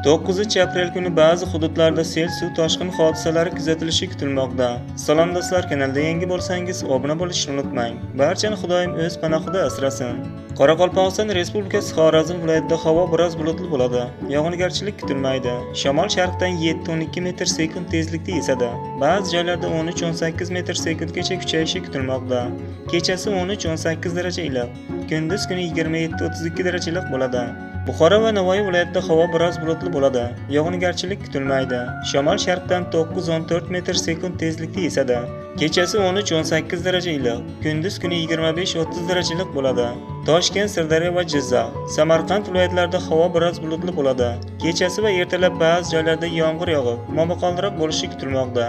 9 aprel kuni ba'zi hududlarda sel suv toshqin hodisalari kuzatilishi kutilmoqda. Salom do'stlar, kanalda yangi bo'lsangiz obuna bo'lishni unutmang. Barchani Xudoyim o'z panohida asrasin. Qoraqalpog'iston Respublikasi Xorazm viloyatida havo biroz bulutli bo'ladi. Yog'ingarchilik kutilmaydi. Shamol sharqdan 7-12 metr/sekund tezlikda esadi. Ba'zi joylarda 13-18 metr/sekundgacha kuchayishi kutilmoqda. Kechasi 13-18 daraja iliq, kunduz kuni 27-32 daraja iliq bo'ladi. Buxoro va Navoiy viloyatida havo biroz bulutli bo'ladi. Yog'ingarchilik kutilmaydi. Shamol sharqdan 9-14 metr/sekund tezlikda esadi. Kechasi 13-18 daraja iliq, kunduz kuni 25-30 daraja iliq bo'ladi. Toshkent, Sirdaryo va Jizzax, Samarqand viloyatlarida havo biroz bulutli bo'ladi. Kechasi va ertalab ba'zi joylarda yomg'ir yog'ib, momaqaldiroq bo'lishi kutilmoqda.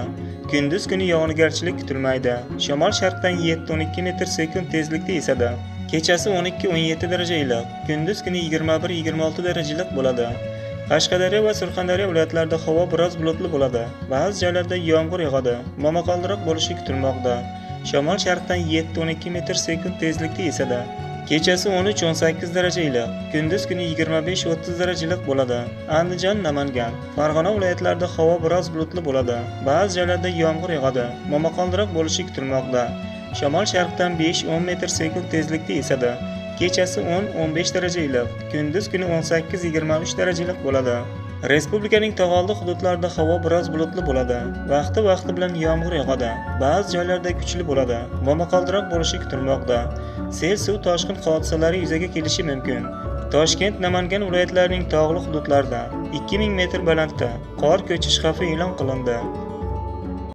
Kunduz kuni yog'ingarchilik kutilmaydi. Shamol sharqdan 7-12 metr/sekund tezlikda esadi. Kechasi 12-17 daraja iliq, kunduz kuni 21-26 daraja iliq bo'ladi. Qashqadaryo va Surxondaryo viloyatlarida havo biroz bulutli bo'ladi. Ba'zi joylarda yomg'ir yog'adi, momaqaldiroq bo'lishi kutilmoqda. Shamol sharqdan 7-12 metr/sekund tezlikda esadi. Kechasi 13-18 daraja iliq, kunduz kuni 25-30 daraja iliq bo'ladi. Andijon, Namangan, Farg'ona viloyatlarida havo biroz bulutli bo'ladi. Ba'zi joylarda yomg'ir yog'adi, momaqaldiroq bo'lishi kutilmoqda. Shamol sharqdan 5-10 metr/sekund tezlikda esadi. Kechasi 10-15 daraja iliq, kunduz kuni 18-23 daraja iliq bo'ladi. Respublikaning tog'oldi hududlarida havo biroz bulutli bo'ladi. Vaqti bilan yomg'ir yog'adi. Ba'zi joylarda kuchli bo'ladi. Momaqaldiroq bo'lishi kutilmoqda. Sel suv toshqin hodisalari yuzaga kelishi mumkin. Toshkent, Namangan viloyatlarining tog'li hududlarida 2000 metr balandda qor ko'chish xavfi e'lon qilindi.